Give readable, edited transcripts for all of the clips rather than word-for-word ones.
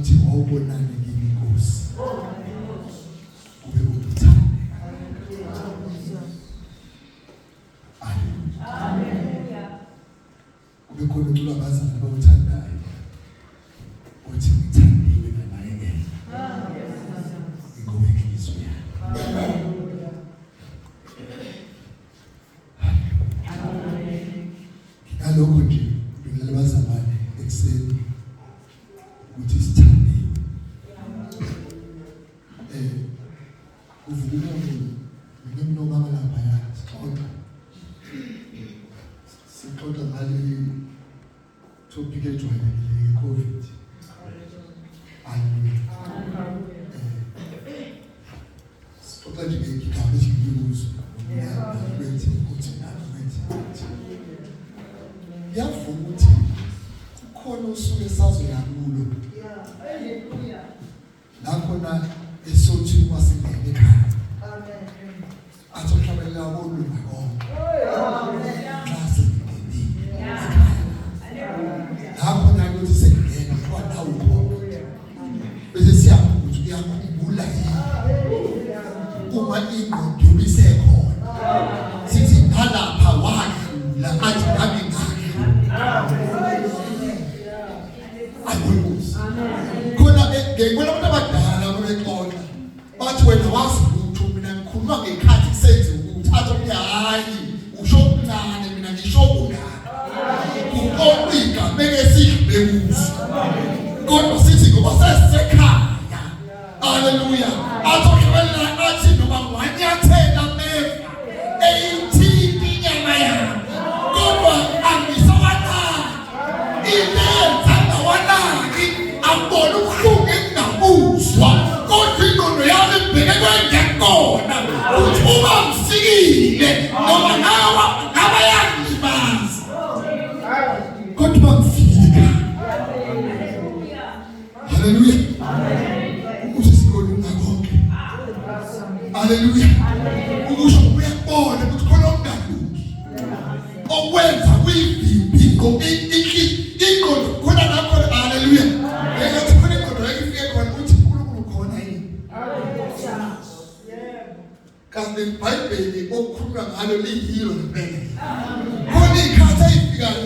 uthi wawubonani kimi Nkosi ube ukuthanda. Amen. Ube khona ucula abazali abawuthandayo uthi ngithandiwe nganayekela ingowenhliziyo yami. Ngalokho nje ngicela abazalwane ekuseni ukuthi sithandiwe. Uvuka umuntu nomama lapha sixoxa ngale topic ejwayelekile ye-COVID. Sixoxa nje ngegigaba eziyibuzo kwenze ukuthi ngiyavuma ukuthi kukhona usuke sazoyakulo nakhona esothi uma singene ekhaya athohlabelela kolunga konke xa singene lapho nakuthi sengena kwanawo bese siyabuza ukuthi uyakhumbula uma ingqondo yobisekhona sithi ngalapha wadlula athi ngabe ngakhe khona ngekona abantu abadala bebexoxa bathi wena wazi ukuthi mina ngikhuluma ngekhathi senze ukuthi athi hayi usho okuncane mina ngisho okungaka uqoqika beke sidle kuzo kodwa sithi ngoba sesisekhaya. Haleluya. Athokhela athi noma wanyathela mefa eyithini inyama yami kodwa angisawanaki ilenza ngawanaki abona ubuhlungu engingabuzwa kodwa ingqondo yami ibheke kwengekona ukuthi uma ngifikile noma ngaba yangibaza kodwa ngifika. Haleluya. Usisikole konke. Haleluya. Ukusho uyabona ukuthi khona okungalungi okwenza kuyivimbi ingqondo khona lapho. Haleluya. Engathi khona ingqondo yakifike khona ukuthi uNkulunkulu khona yini. Kanti iBhayibheli okukhulunywa ngalo liyilo ngempela. Khona ikhathi ayifikayo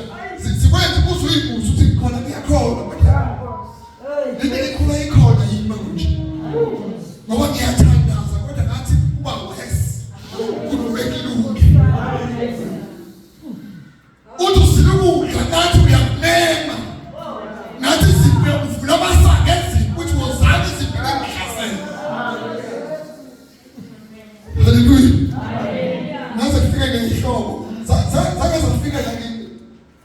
sikwenza ukuthi uyibuze ukuthi khona kuyakhona kodwa leli khona ikhona yini manje ngoba ngiyathandaza kodwa ngathi kuba wesi kunobekilunge uthi usilukudla ngathi uyakumema ngathi sibuya uvula amasaka eziphi ukuthi wozani zibheke ngihlasela. Haleluya. Naze kufike ngehlobo zake zafika la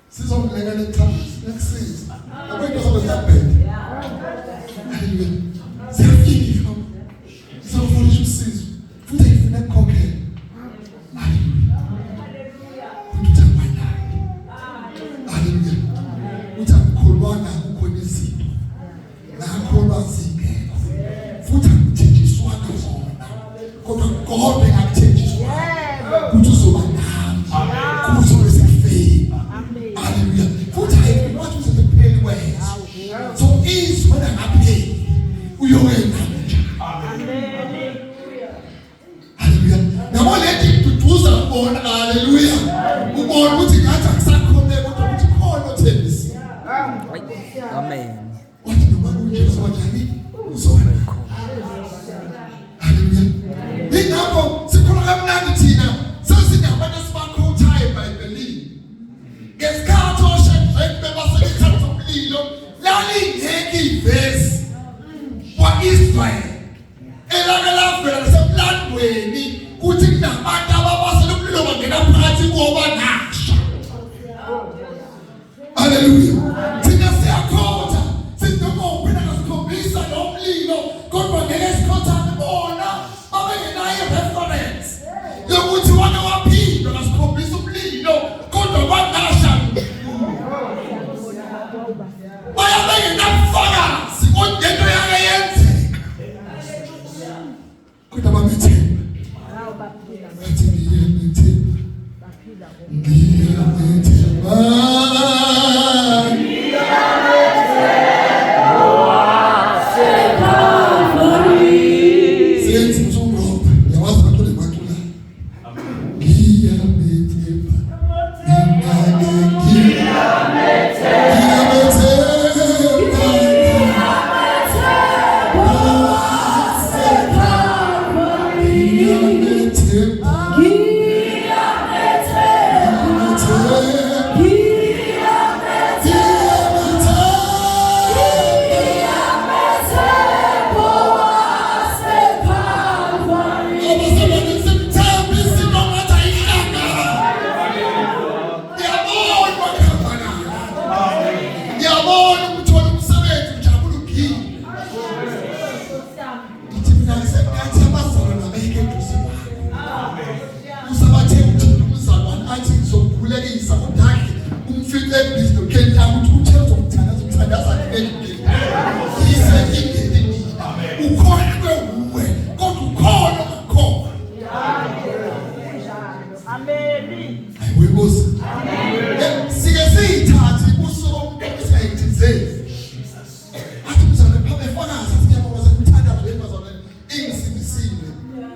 sizomleka nekusisa abantu abazabheka. Haleluya. Siyafika sizofuna usizo futhi ifuna ukukhokhela. Haleluya. Kuthi uthambanayo. Haleluya. Uthi akukholwana kukhona izinto nakholwa zingekho futhi akuthenjiswana zona kodwa God engakuthenjiswa ukuthi uzoba nami kuthi uzofika. Haleluya. Futhi ayikwazi ukuphela kwethu so is when ngapheli uyowena nje. Amen. Haleluya. Nabo lethi kuduza ubona. Haleluya. Ubona ukuthi ngathi akusakhona kodwa ukuthi khona othembisi. Amen. Wathi noma uJesu wajani uzona khona. Haleluya. Ingakho sikhuluma kamnandi thina sesinabantu esibakhuthayo eBhayibhelini. Ngesikhathi oshadweni bebasekhatha somlilo lalingeke ivesi wa-Israyeli elakelavela nasemlandweni kuthi kunabantu ababasele umlilo bangena phakathi kuwo bangasha. Haleluya. Thina siyakhotha sithi noma uphinde ngasikhombisa lo mlilo kodwa ngeke sikhothane bona babengenayo reference yokuthi wona waphindwa ngasikhombisa umlilo kodwa bangasha. Bayabengenabufakazi kodwa into yake yenzeka kodwa babethemba. Bathi ngiyamethemba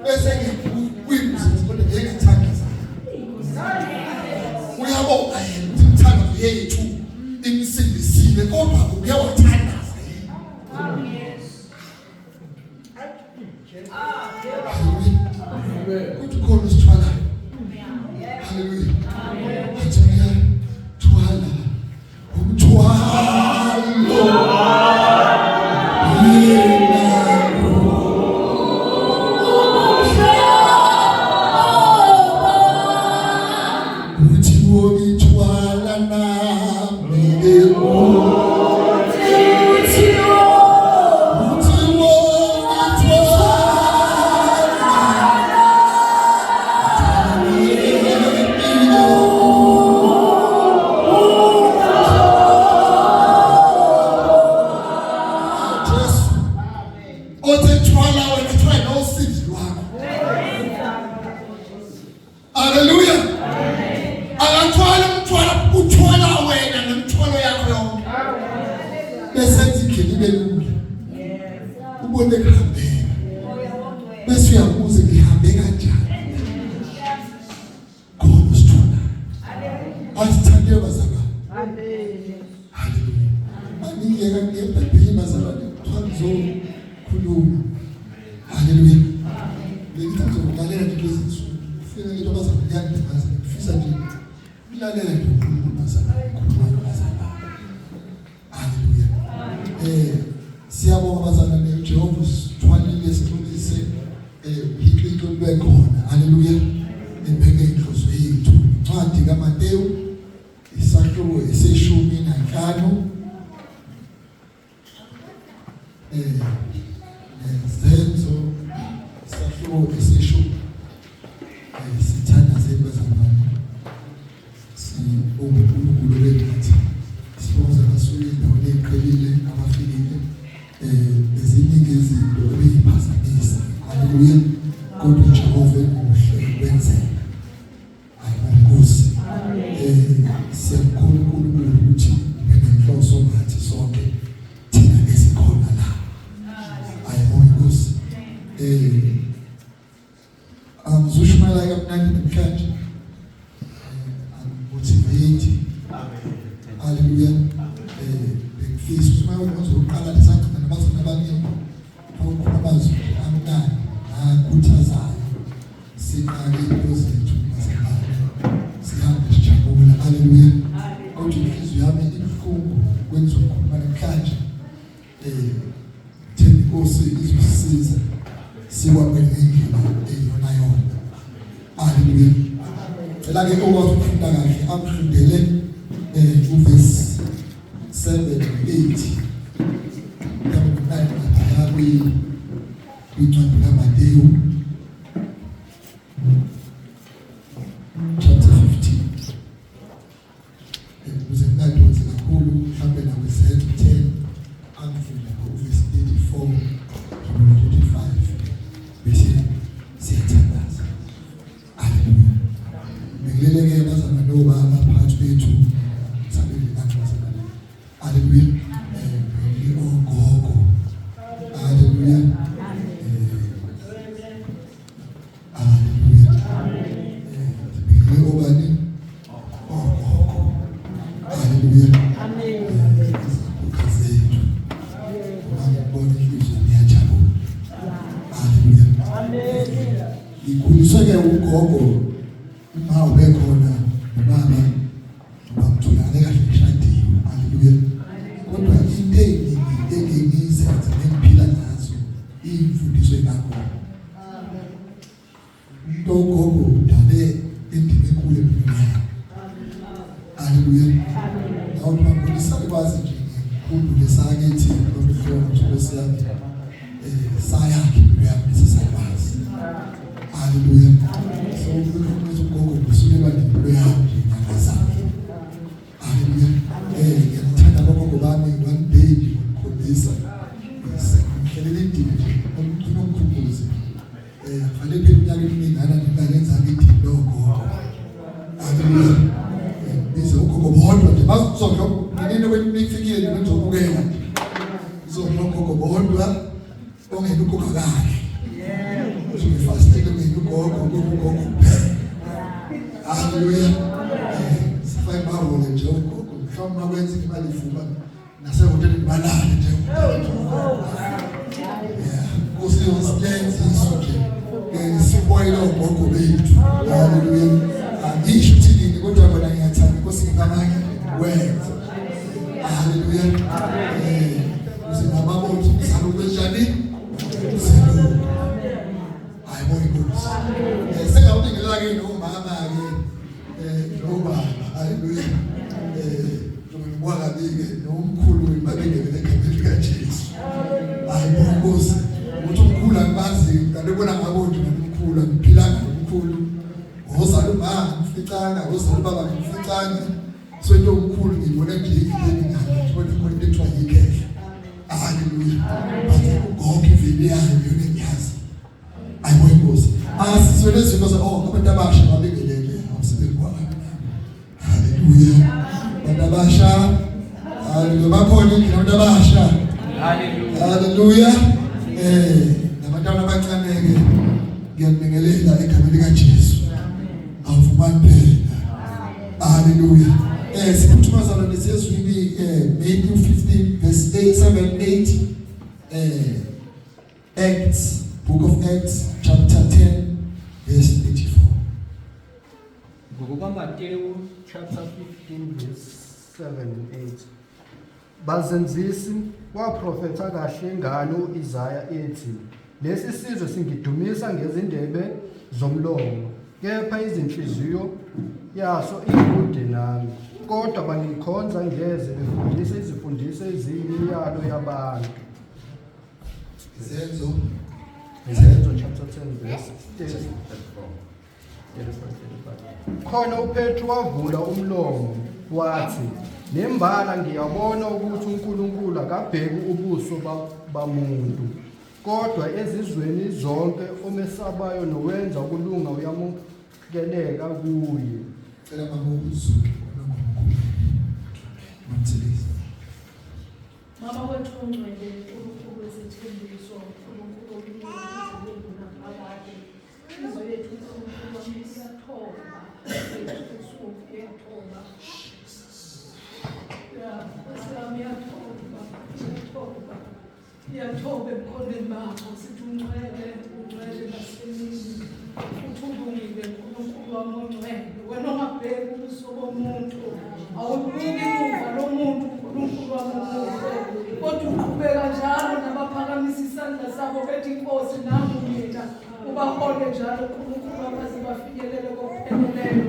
bese kuyimsebenzi kodwa ngekuthandaza uyabonga yena umthandazo yethu imsindisile kodwa uyawathandaza yini. Kuthi khona sithwala. Hallelujah. Athaya thwala umthwalo Fast Hallelujah. Sifai bawole nje ugogo. Mhlawumbe makwenza imali ivuma nasehoteli balale nje. Usiyenze isonke. Siboyela ugogo bethu. Hallelujah. Ngisho uthini kodwa bona ngiyathanda Nkosi ngamanye wenza. Hallelujah. Usingababothi mhlawumbe njani? Sengawubingelela ke nomama ke nobaba haleluya njengoba ke nomkhulu babengele ekhaya likaJesu hayi Nkosi uthi umkhulu angibazi ngalibona ngabonje nomkhulu ngiphilanga nomkhulu ngozala umama mficana ngozala ubaba mficana so into omkhulu ngibona nje ikini ngani kodwa konke ethiwa yikhe haleluya konke ivile yayo yona ngiyazi ayibona Nkosi asizwele izinto za abantu abasha babingelele umsebenzi kwabo haleluya abantu abasha haleluya bakhona abantu abasha haleluya nabantwana abancane ke ngiyabingelela egameni likaJesu awuvumani phela haleluya siphuthuma lesizwini Matthew 15 verse 7-8 Acts Book of Acts chapter 10 verse 34. Matthew chapter 15 verse 7-8. Bazenzisi waprofetha kahle ngalo Isaya ethi lesi sizwe singidumisa ngezindebe zomlomo kepha izinhliziyo yaso ikude nami kodwa bangikhonza ngeze befundisa izifundiso eziyiyalo yabantu. Izenzo chapter 10 verse 34. Khona uPetru wavula umlomo wathi nembala ngiyabona ukuthi uNkulunkulu akabheki ubuso bamuntu kodwa ezizweni zonke omesabayo nowenza ukulunga uyamukeleka kuye. Cela mabuzo Mama wethu ongcwele uNkulunkulu wesithembiso uNkulunkulu obukhulu naphakade izwe lethu uNkulunkulu siyathoba siyathoba siyathoba emkhonweni bakho sithi ungcwele nasemini uthulungile uNkulunkulu wami ongcwele wena ongabheki ubuso bomuntu awubiki imuva lomuntu uNkulunkulu wami ongcwele kodwa uqhubeka njalo nabaphakamisa isandla sabo bethi Nkosi nami mina ubahole njalo uNkulunkulu abaze bafikelele kokupheleleyo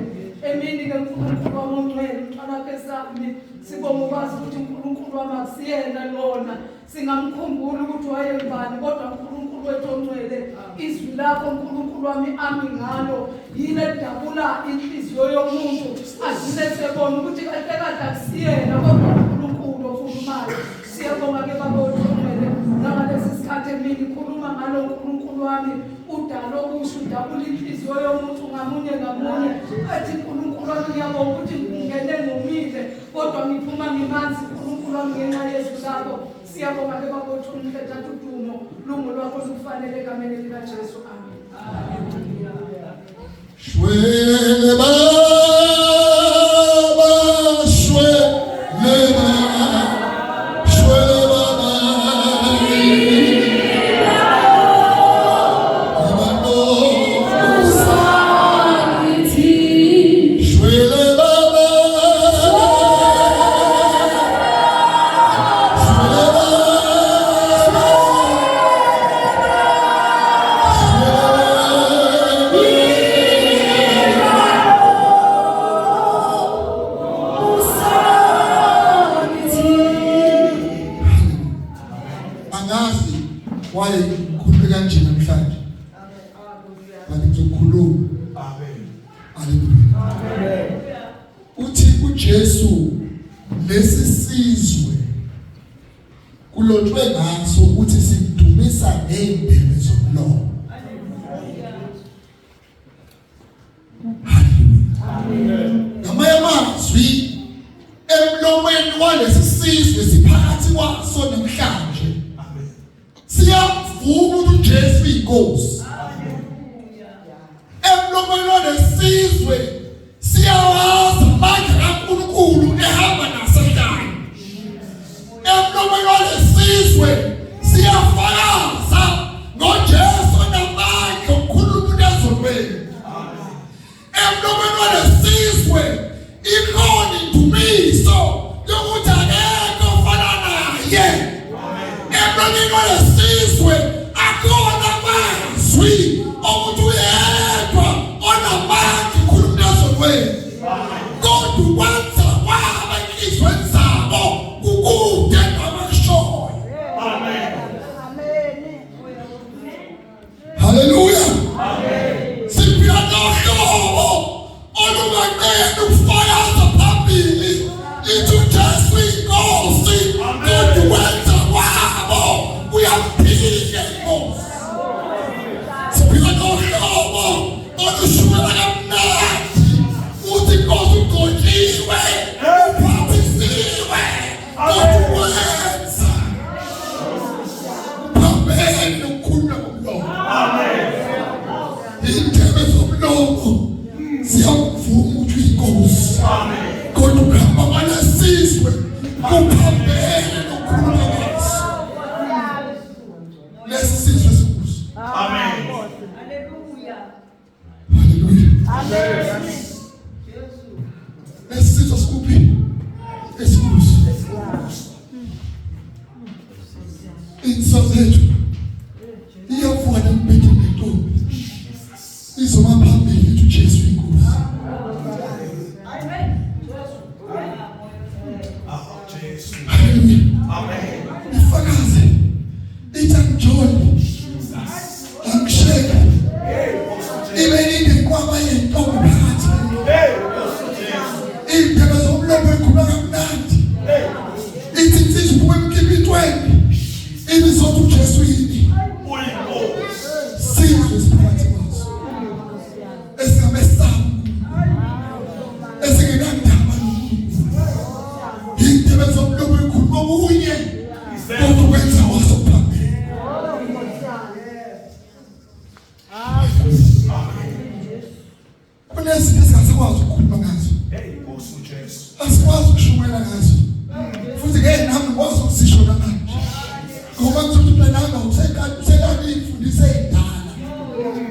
emini ke uNkulunkulu wami ongcwele uxalaphe sami sibonga ukwazi ukuthi uNkulunkulu wami akusiyena lona singamkhumbula ukuthi wayembani kodwa uNkulunkulu wethu ongcwele izwi lakho uNkulunkulu wami ami ngalo yile dabula inhliziyo yomuntu azinesebona ukuthi kahle kahle akusiyena kodwa uNkulunkulu okhulumayo. Siyabonga ke baba ongcwele ngalesi sikhathi emini khuluma ngalo uNkulunkulu wami udalo okusho udabula inhliziyo yomuntu ngamunye ngamunye athi uNkulunkulu wami ngiyabonga ukuthi ngingene ngomile kodwa ngiphuma ngimanzi uNkulunkulu wami ngenxa yezwi lakho. Siyabonga ke baba ongcwele thatha udumo lungu lwakho lufanele egameni likaJesu amen. Shwele baba shwele baba uJesu lesi sizwe kulotshwe ngaso ukuthi sidumisa ngendebe zomlomo. Amen. Ngamanye amazwi emlomeni walesi sizwe siphakathi kwaso namhlanje. Amen. Siyavuma ukuthi uJesu inkosi. lesizwe siyawazi amandla kaNkulunkulu ehamba nasekhaya. Emlomeni walesizwe siyafakaza ngoJesu namandla okukhuluma ezonweni. Emlomeni walesizwe ikhona indumiso yokuthi akekho ofana naye. Emlomeni walesizwe akhona amazwi okuthi uyedwa onamandla okukhuluma ezonweni. Kodwa ukwenza kwabo enhliziyweni zabo kukude ngamashoyo. Haleluya. Siphila nohlobo olubanqena ukufakaza phambili lithi uJesu inkosi, kodwa ukwenza kwabo kuyaphika inkosi. Siphila nohlobo olushukela kamnandi uthi inkosi ugcotshiwe, uphaphiswe, kodwa ukwenza phambili ukukhuluma ngomlomo. Indebe zomlomo ziyavuma ukuthi inkosi, kodwa ukuhamba kwalesizwe kuphambene nokukhuluma kwaso. Lesi sizwe sikuso. Haleluya. Lesi sizwe sikuphi? Esikuso. Insizwa zethu iyavuka nembhedeni nentombi izoma phambili ithi uJesu inkosi. Haleluya. Ifakaze ithi angijoli, angisheka, ibe ninde kwaba yentombi phakathi. Indebe zomlomo ekhuluma kamnandi ithi insizwa iphuma emkibitweni ibizothi uJesu yini sizwe siphakathi kwaso esingamesabu esingenandaba noNkulunkulu. Indebe zomlomo ekhuluma okunye kodwa ukwenza waso phambili. Kunezinto esingasikwazi ukukhuluma ngazo, asikwazi ukushumayela ngazo, futhi ngeke nami ngikwazi ukuzisho namanje ngoba ngizothi mntanami usekade imfundiso ey'ndala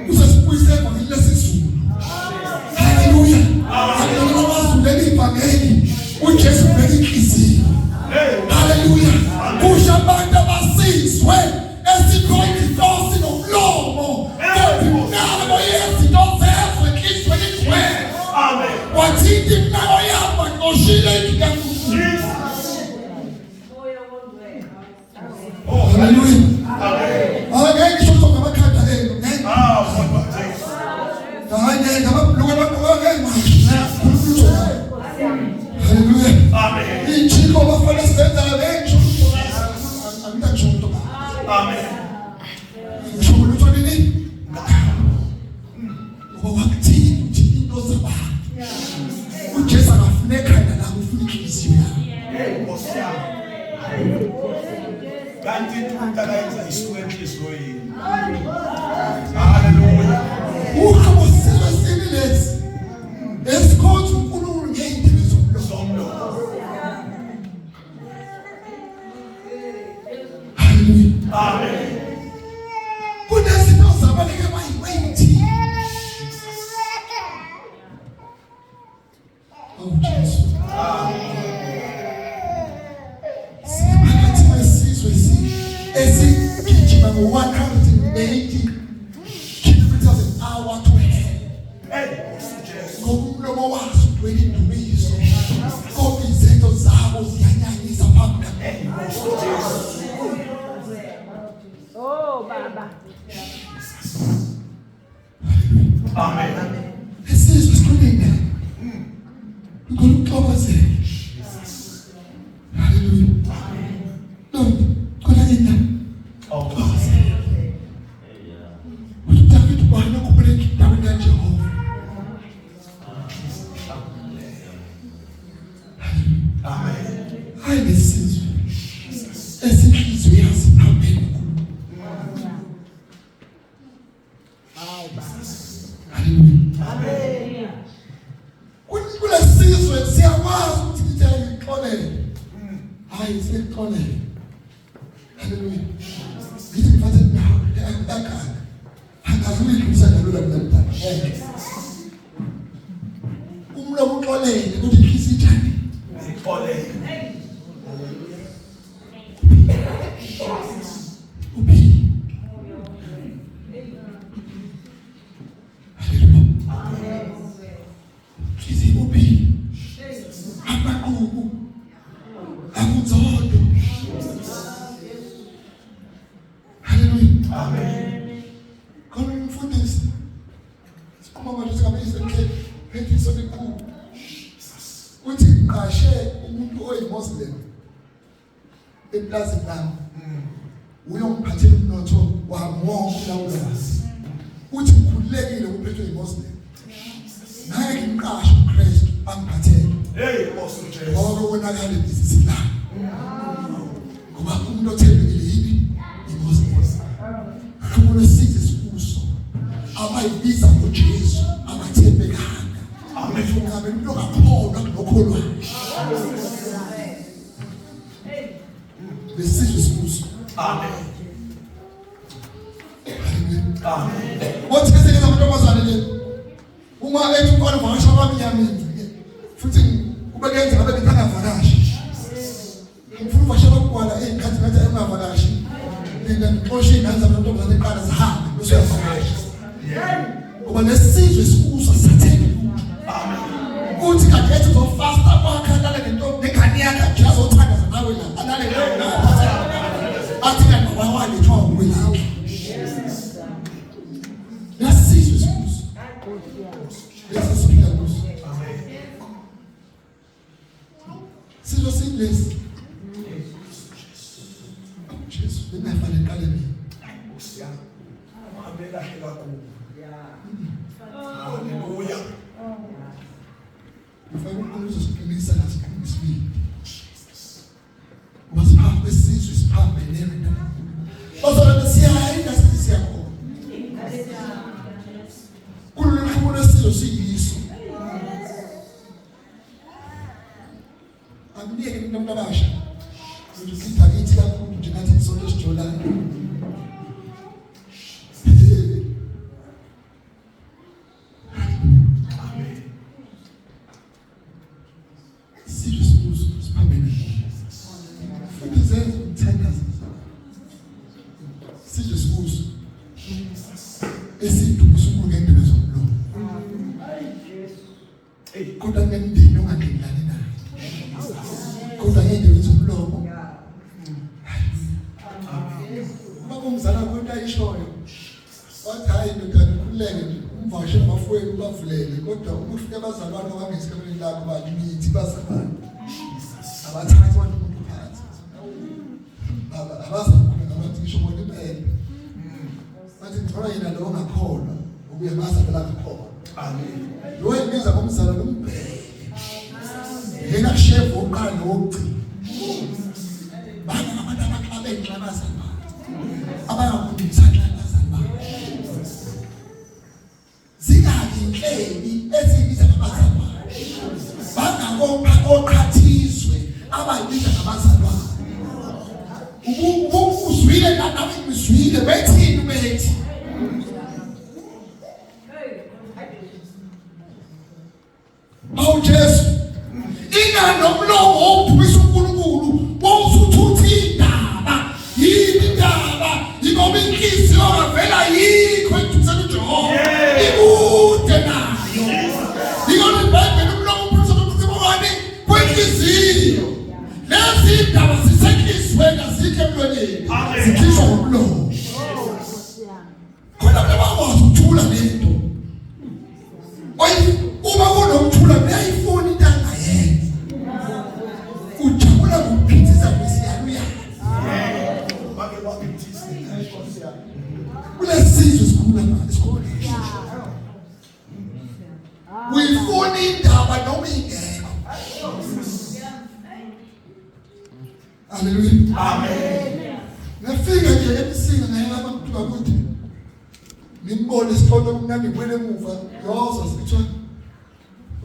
uzesibuyise evangeli lesizulu. Haleluya. Akulawazulela ivangeli uJesu ubeka inhliziyo. Haleluya. Kusho abantu abasizwe esikhonza inhlosi nomlomo nabo yezinto zezwe enhliziyweni igcwele. Wathinta imnako yabo ngoshile ikaNkulunkulu. Haleluya. Ngeke ngisho ngamakhanda enu. Ngeke ngababhuluka bakhoke ngakhulunywa. Haleluya. Injiko bafana sizenza ngisho angitasho into. Ngisho lutho nini? Ngoba wakuthini ukuthi into zabantu uJesu akafuneka la ufuna inhliziyo yakho. Kanti utakayenza isikwembu esiloyini. Haleluya. Uhamba silesini lesi esikhonza uNkulunkulu ngey'ndebe zomlomo. Haleluya. Amen. Kunezinto zabaleke bayithi. Oh Jesu. Siphakathi kwesizwe esigijima ngo-180 kilometers an hour to hell. Ngomlomo waso ugcwele indumiso, kodwa izenzo zabo ziyanyanyisa phambi kaNkulunkulu. Oh Baba. Amen. Esizwe sikhulile ukuxokozela. Haleluya. No, khona yena. David bwana kubuleka indawo kaJehova. Amen. Hayi lesizwe esinhliziyo yazi phambili. Haleluya. children siyakwazi ukuthi ngixolele. Hayi sikuxolele. Hallelujah. Ngithi ngifanele nawe ekhaya. Angazuyidlulisa kalula mina. Umlomo uxolele ukuthi inhliziyo ithani. Ngixolele. Eplazini lami uyomphathela umnotho wamwonke lawulazi uthi ngikhululekile ukuphethwe yiMuslim naye ngimqashe uKristu angiphathele Apostle Jesus ngoba ubonakala ibhizinisi lami ngoba umuntu othembekile yini yiMuslim kumele size sikuso abayibiza ngoJesu abathembekanga amen ngabe umuntu ongakholwa nokholwayo besizwe sikuso. Amen. Amen. Wathi keseke zamantombazane le uma ethi uqala uvakasha abamnyameni futhi ubekenza ngabe ngingavakashi. Ngifuna uvakasha abagwala ezikhathi ngathi engavakashi. Mina ngixoshe ingane zamantombazane eqala zihambe bese uyavakasha. Ngoba lesizwe sikuso satheke. Amen. Uthi kanti ethi uzofasta kwakha lale ngento ngegani yakhe azothanda nawe la alale la. Athi kanti wawali thoba wena. Nasizwe sikuso. Lesisiphila kuso. Amen. Sizwe singlesi. Jesu bengafanele qale mina. Usiyami. Amabela hlela kubo. Hallelujah. Ufake umqondo sokuqinisa nasiqinisile. Wasiphambe kwesizwe siphambe nento. Bazalwane siyayenda sithi siyakhona. Kulolu lesizwe siyiso. Amnike umuntu abasha. Ukuthi akithi kakhulu nje ngathi isonto sijolana. Kodwa ukufika abazalwane abangesikhathini lakho bathi nithi bazalwane abathatha abantu umuntu phansi abazalwane ngabathi ngisho bona impela bathi ngithola yena lo ongakholwa ubuye bazalwana ngakholwa amen lo engenza ngomzalo lombheke yena chef oqala nokugcina bana abantu abaklabe enhlabazana abayakufundisa enhlabazana zingaki inhleli ezibiza ngabazalwane bangakopha oqhathizwe abayibiza ngabazalwane uzwile nawe ngizwile wethini bethi awu Jesu inganomlomo wokuphisa uNkulunkulu wawusuthutha indaba yini indaba ingoba inhliziyo avela yikho ethusela uJehova ikude nayo ingona iBhayibheli umlomo uphisa uNkulunkulu kwenhliziyo lezi indaba zisenhliziyweni azikho emlonyeni zikhishwa ngomlomo khona bakwazi ukuthula lento uma kunokuthula uyayifuna into angayenza ujabula ngokuphithisa kwesiyaluya bake waphithisa kulesizwe sikhula manje sikhona uyifuna indaba noma ingekho haleluya amen ngafika nje ebusinga ngayela abantu bakuthi nimbone sithola kumnandi kwele emuva yoza sithiwa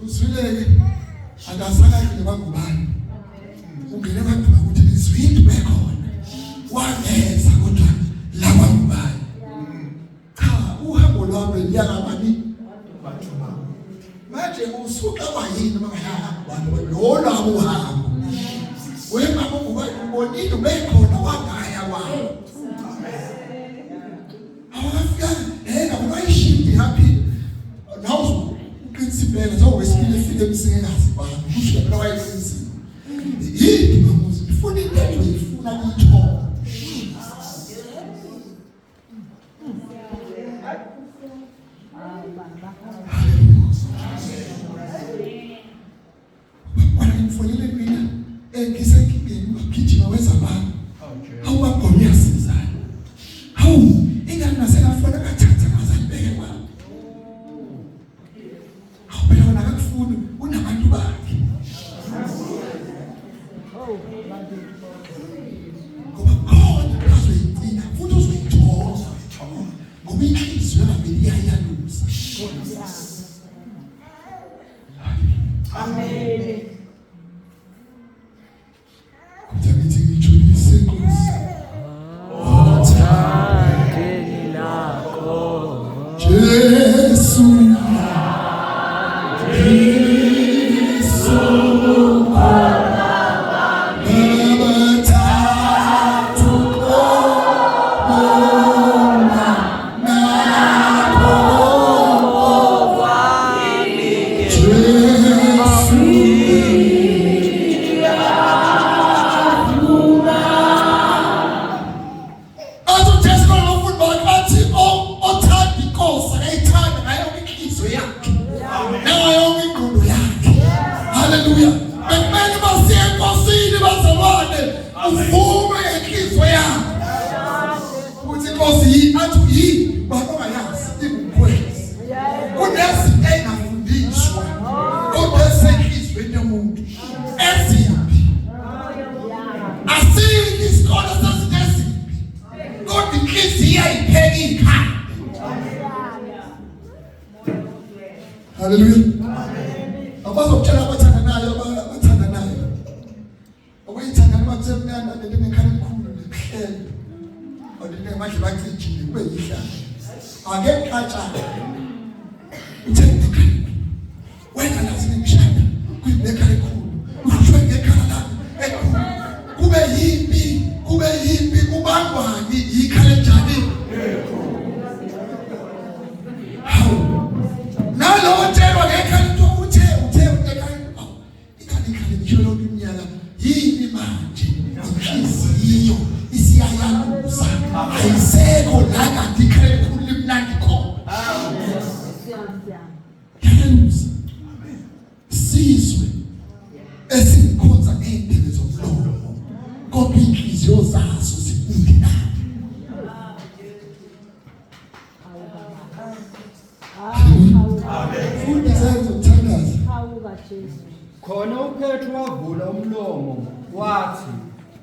uzwileke akasaka kule bagubani ungene bagubani ukuthi lizwini bekhona wangeza kodwa la bagubani cha uhambo lwami liyakabani bathuma manje usuka kwayini mangaya abantu lona uhambo wema bagubani ubonile bekhona wangaya wabo awafika awayishindi happy now principal so wesibili efike emsengekazi bani kusho phela wayesenzi yini mamuzi ifuna into efuna ukuthola wala imfonile mina ngisekingeni ugijima wenza bani awubagomya sizana hawu ingani naselafona kathatha ngazalibeke kwami phela wona akufuni unabantu bakhe ngoba khona azoyidina futhi uzoyithola ngoba inhliziyo yakhe iyayalusa. Amen. Kuthi ngijulise Nkosi Othandeni lakho Jesu Hallelujah. Abazokutshela abathandanayo abathandanayo. Okuyithandana makusemnandi ngekhaya elikhulu nehlelo. Odine manje bacijile kube yihlala. Ake khatshana. Uthenge ekhaya. Wena lazi ngishaya. Kuyinekhaya elikhulu. Ushwe ngekhaya la. Kube yimbi kubangwani yikhaya njani? Nalo thelwa ngekhaya uthe ekhaya ikhali ngisholo iminyaka yini manje inhliziyo isiyayalusa ayisekho la kanti ikhaya elikhulu limnandi khona yayalusa sizwe esikhonza ngey'ndebe zomlomo kodwa inhliziyo zazo zikungenani. Khona uPetru wavula umlomo wathi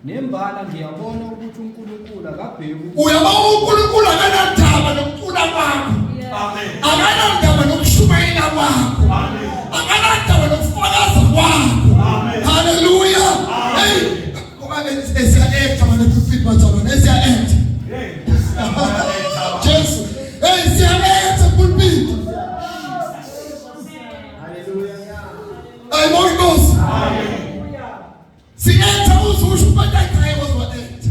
nembala ngiyabona ukuthi uNkulunkulu akabheki uyabona uNkulunkulu akanandaba nokucula kwakho. Amen. Akanandaba nokushumayela kwakho. Amen. Akanandaba nokufakaza kwakho. Amen. Hallelujah. Hey, ngoba esiya-act manje kuphi bathana esiya-act. Jesu. Hey, siya-act pulpit. Ayibona Nkosi. Hallelujah. Siyenza uzusho ubantu ekhayakozwa act.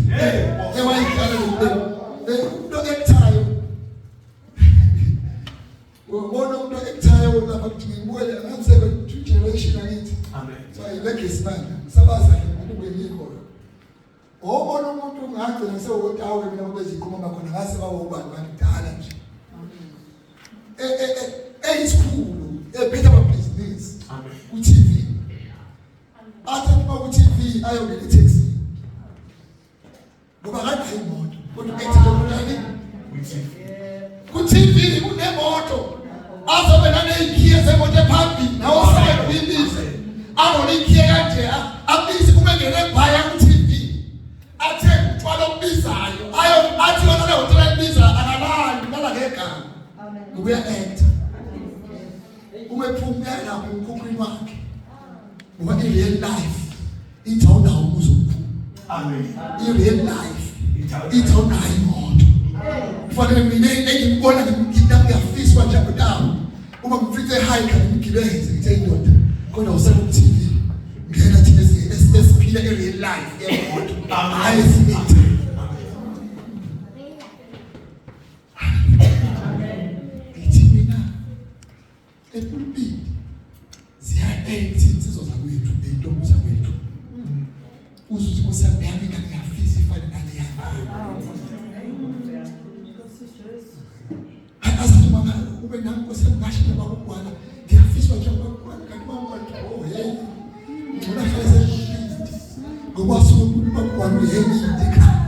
Ewayikhala lo ekuthayo. Ubona umuntu ekuthayo lapha kuthi ngibuyele ngamsebe 2 generation akithi. Amen. So ayilekhe simanga. Sabaza ngikubengikho. Ubona umuntu ungagcina sewutawe mina kubezikhuluma khona ngase bawo ubani bakudala nje. Esikhulu ephethe ama business. Amen. Ku-TV. Athathwa ku-TV ayongena itaxi. Ngoba kade imoto. Kodwa ekuthathwa ku-TV kunemoto. Azobe naney'khiye zemoto ephambili. Nawo sake kuyibize. Abone ikhiye kanje abize kumengene ebhaya ku-TV. Athenge utshwala obubizayo. Athi yona le hotela ebiza akalali lala ngegama. Ngoba uya-act. Umephumela umkhukhwini wakhe. Ngoba i-real life ithi awunawo umuzi omkhulu. Amen. I-real life ithi awunayo imoto. Kufanele mina engibona ngidam ngiyafiswa njalo dawo. Uma ngifike hike ngigibeze ngithe indoda kodwa usaba ku-TV. Ngena thina esiphila i-real life yemoto. Hayi sithi. Ngithi mina epulpit ziya-8 insizwa zakwethu ney'ntombi zakwethu. Uzuthi kusami yami ngiyafisa ifane nale yami. Azathi mama ube nami kusami ngasho bakugwala ngiyafiswa nje bakugwala kanti bakwethu hey ngona hleze ngoba sokuthi bakugwala uyengide ekhaya.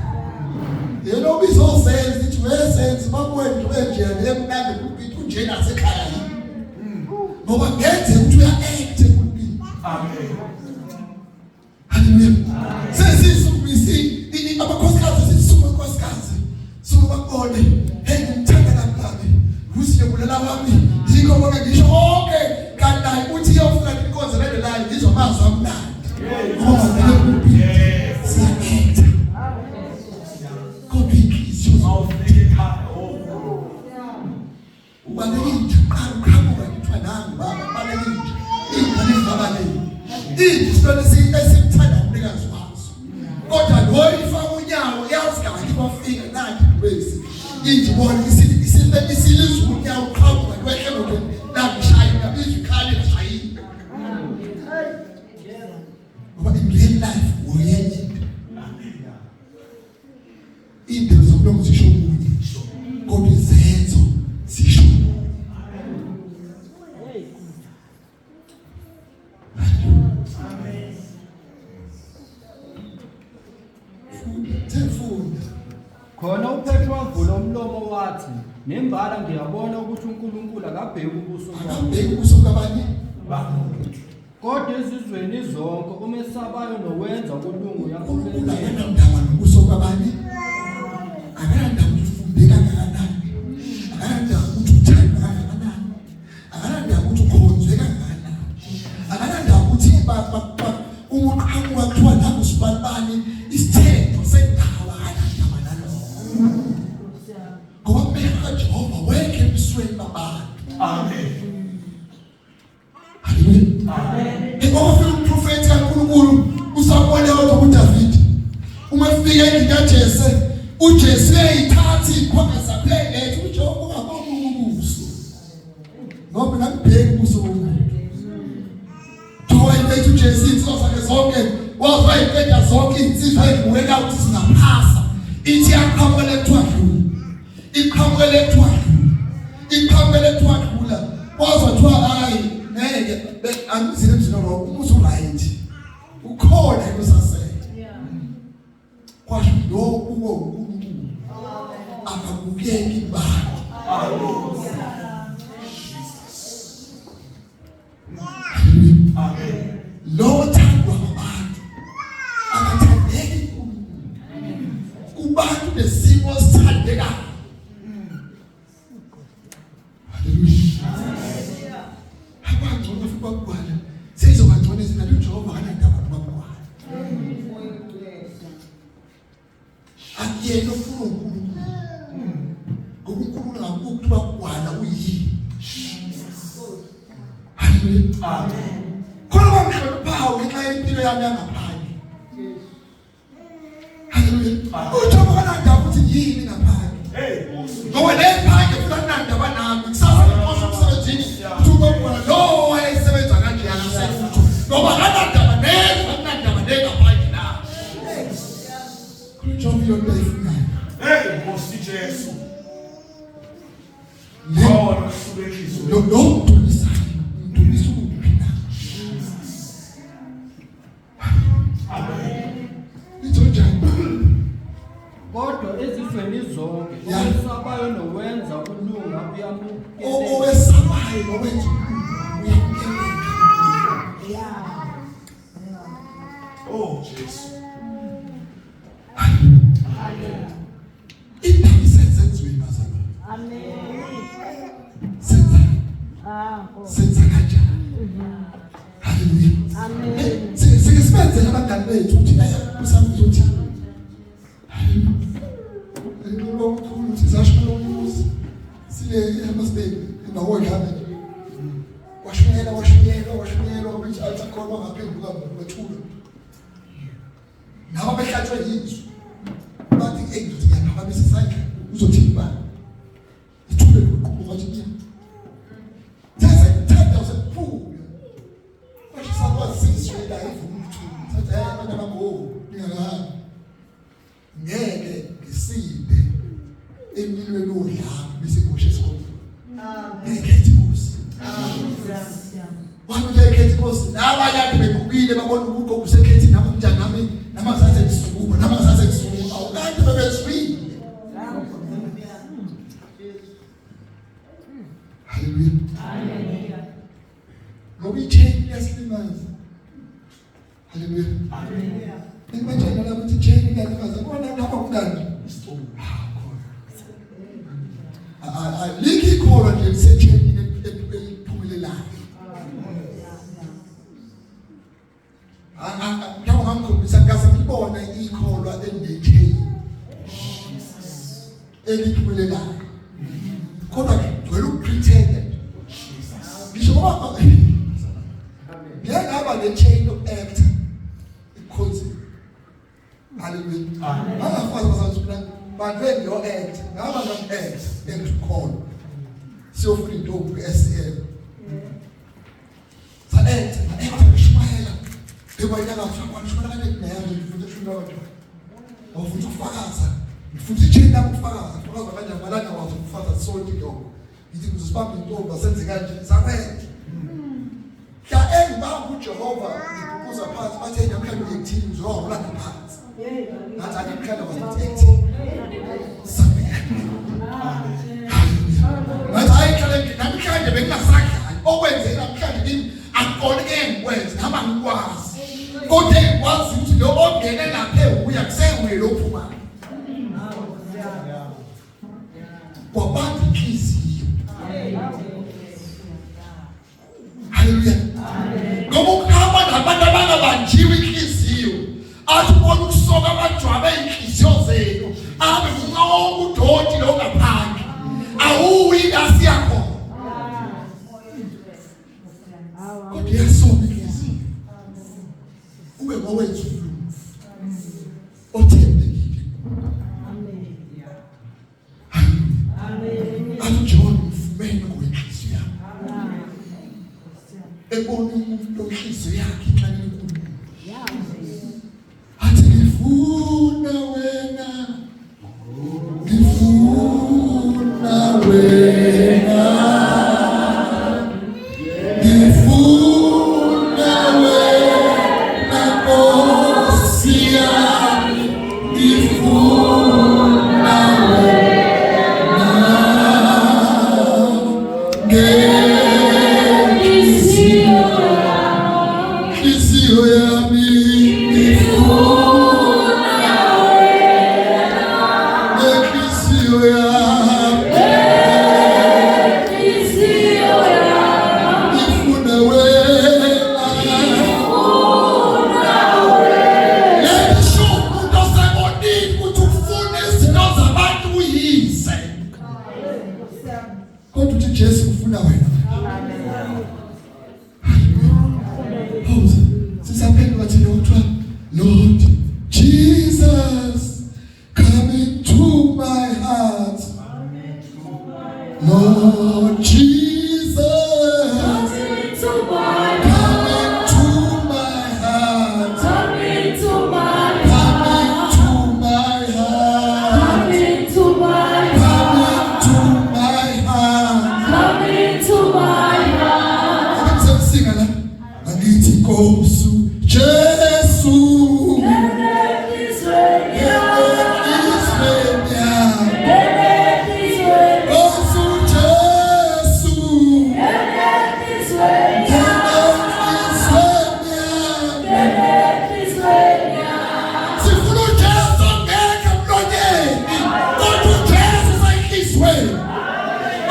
Yena ubizosenza ithi wesenza bakwethu enjena emnandi kuphi unje nasekhaya yini. Ngoba ngenze ukuthi uya-act kuphi. Amen. Hallelujah. Sesisubisi abakhosikazi sisuma khosikazi. Suma bakubone. Hey ngithanda kabi. Kusiye kulala wami. Yiko bonke ngisho okay kanti uthi iyofuna inkonzo lendelayo ngizomazwa amnandi. Ngoba ngeke siya-act. Kodwa inhliziyo Awufike ekhaya. ubalekile qhamuka ngithwa nami baba balekile. Ingane zabalekile. Isitolo esimthanda umnikazi waso. Kodwa lo ifaka unyawo yazi kahle bafika nathi bese. Injibona isilizwe unyawo qhamuka kwehle ngoba nabishaya nabizwe ikhali lashayini. Ngoba in real life uyenye. Into zomlomo zisho ukuthi kodwa izenzo zisho. Khona uPetro wavula umlomo wathi, "Nembala ngiyabona ukuthi uNkulunkulu akabheki ubuso bami, Akabheki ubuso babani? kodwa ezizweni zonke umesabayo nowenza ukulunga uNkulunkulu uyakhuleka." akanandaba nobuso babani? Akanandaba ukuthi ufumbeka kangakanani? Akanandaba ukuthi uthandwa kangakanani? Akanandaba ukuthi ukhonzwe kangakanani? Akanandaba ukuthi umuntu aqhamuka kuthiwa nangu usibalibani isithetho sendawo akanandaba nalokho. Ngoba kumele Jehova wekhe ebusweni babantu. Amen. Hallelujah. Ngoba ufika umprofeti kaNkulunkulu usabone kodwa uDavid. Uma fika eNkikaJesu, uJesu uyayithatha ikhona zaphela ethi uJehova ungabona ubuso. Ngoba nakubheka ubuso bomuntu. Thola into uJesu insizwa zakhe zonke, wazayipenda zonke insizwa ezibuwela ukuthi singaphasa. Ithi yaqhamuka ekuthiwa dlula. Iqhamuka ekuthiwa dlula. Iqhamuka ekuthiwa dlula. Wazathiwa hayi ngeke angizile mzino lo umuso right. Ukhona kusasela. Kwasho lo uwo uNkulunkulu. Akabukeki bani. Amen. Lo thandwa ngabantu. Akathandeki kubantu nesimo sithandekayo. Hallelujah. Abangcono futhi bakugwala. Seyizobangcono izinto uJehova akanandaba nobakugwala. Akuyena ofuna uNkulunkulu. Ngoba uNkulunkulu ngakuthi bakugwala uyini. Hallelujah. Amen. Khona bangihloniphayo ngenxa yempilo yami yangaphandle. Hallelujah. uJehova akanandaba ukuthi yini ngaphandle. Hey, Ngoba lephandle futhi akanandaba nami. Kusasa ngikhohle umsebenzini. Kuthi lo wayesebenza kanje yakasefutho. Ngoba akanandaba nezwe akanandaba ngaphandle na. uJehova yonke ifunayo. hey, Nkosi Jesu. Le Khona subekizwe. lo mdulisayo. Mdulisa ukuphi na? Amen. Ithonjani? Kodwa ezizweni zonke Yeah. umesabayo nowenza ukulunga uyamukela. Owesabayo nowenza ukulunga uyamukeleka. Oh, Jesu. Indaba isenzenziwe bazalwane. Amen. Senza Ah, senza kanjani? Hallelujah. Amen. Sisebenze nabangani bethu ukuthi usabuza ukuthi lokhu sizasho ukuthi siye emasibeni nawo yami. Washiyela ukuthi athakholwa ngaphenduka bethula. Nabo behlatshwe yizo. Bathi engidi yaphakamisa isandla uzothini ba? Ithule lokuqhuba nje. Thanda usephuka. Washo sakwazi la ivumthu. Thatha abantu abango ngiyala. Ngeke ngisinde emilweni oyami bese ngoshe isikole. Ngeke Nkosi. Wami ngeke Nkosi. Nabanye bekubile babona ukuthi okusekhethi nabo njani nami namazaze ngisukuba namazaze ngisukuba awukade bebezwile. Hallelujah. Ngoba ichain yasilimaza. Hallelujah. Hallelujah. Imagine la ukuthi chain yasilimaza kona lapha kungani? Liki khona nje sechain ephumelelayo. Ngiyawa ngikhombisa ngase ngibone ikholwa endechain. Eliphumelelayo. Kodwa ngicela ukupretend. Ngisho ngoba ngiyaba le chain of act ikhozi. Hallelujah. Angafaza basathula bantu your act. Ngaba ngam act engikholwa. Siyofuna intombi SZMP. Sa act ngishmayela. Ebayaka kwashona kanye nayo ngifuna shulodwa. Awufuna ukufakaza. Ngifuna ichain la ukufakaza. Fakaza kanje amalanga wazo ukufakaza sonke lokho. Ngithi ngizosibamba intombi asenze kanje sakwenza. Ka engibamba uJehova ngikubuza phansi bathe namhlanje u18 uzohola phansi. Ngathi akukhala was18. Ngathi ayikhala namhlanje bengingasakhala okwenze namhlanje kimi akukona engikwenza noma ngikwazi. Kodwa ngikwazi ukuthi lo ongene laphe uya kusenguye lophuma. Wabamba inhliziyo. Hallelujah. Ngoba ukuhamba nabantu abangabanjiwe inhliziyo athi ubona ukusoka amajwabe inhliziyo zenu abe unqoka udoti lo ngaphandle awuyi asiyakho. Kodwa yasoka inhliziyo. Ube ngowethu othembekile. Amen. Alujohn ufumene kwenhliziyo yakho. Ebona umuntu onhliziyo yakhe inxele enkulu. Athi ngifuna wena. Ngifuna wena. Ngifuna wena Nkosi yami. Ngifuna Kristu yami Kristu yami ngifuna wena Yesho umuntu osebonile ukuthi ufuna izinto zabantu uyise. Kodwa uthi Jesu ufuna wena. Lord Jesus, come into my heart. Lord Jesus, come into my heart. Come into my heart. Come into my heart. Come into my heart. Come into my heart. Angithi Nkosi Jesu.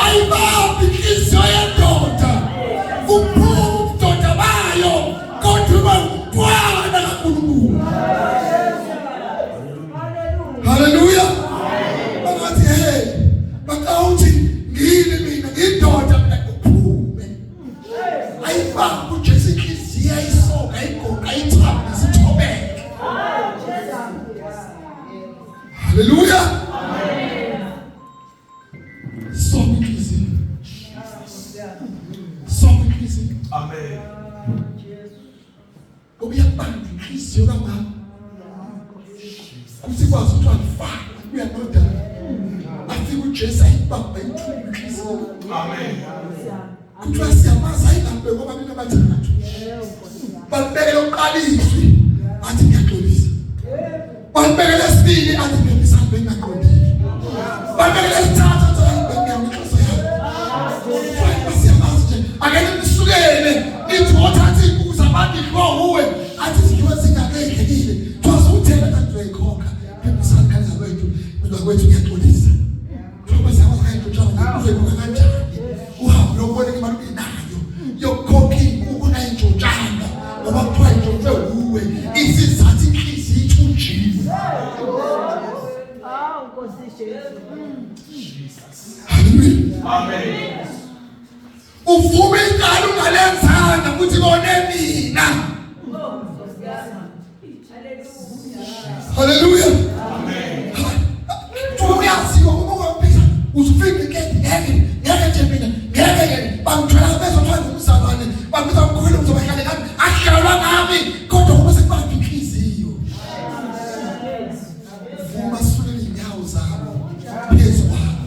Ayibambi inhliziyo yendoda. Uphumto bayo uba uJesu inhliziyo ayisoka igoqa ithamba isithobeke. Haleluya. Amen. Soka inhliziyo. Soka inhliziyo. Amen. Ubiyabamba inhliziyo kamama. Kuthi kwazi ukuthi afaka uyanoda. Afike uJesu ayibamba ithumbu inhliziyo. Amen. Kuthiwa siyamazi ayibambe ngoba mina bathathu. Balibekele uqala izwi athi ngiyaxolisa. Balibekele esibili athi ngiyabisambe ngaqondile. Balibekele esithathu athi ngiyamixosa yami. Siyamazi nje akele nisukele nithi wathatha imbuzi abantu ngowe athi ziyiwe zingakekekile. Thosa uthela athi uyayikhokha. Ngiyabisambe kanjalo kwethu mina kwethu ngiyaxolisa. Thoba siyamazi kanjalo uzoyikhokha kanjani? Uhambe lobone imali unayo. Yokhokha ukuna intshontshango ngoba kuthiwa intshontshe uwe isizathu inhliziyo ithunjiwe. Amen. Uvume inkalo ungalenzanga ukuthi bone mina. Haleluya. Amen. Uyaziwa ukuphisa uzufike ngeke nje mina ngeke bangithola bezothanda umzalwane babiza umkhulu uzobahlale ngami ahlala ngami kodwa uma sekubamba inhliziyo. Vuma sule inyawo zabo phezu kwabo.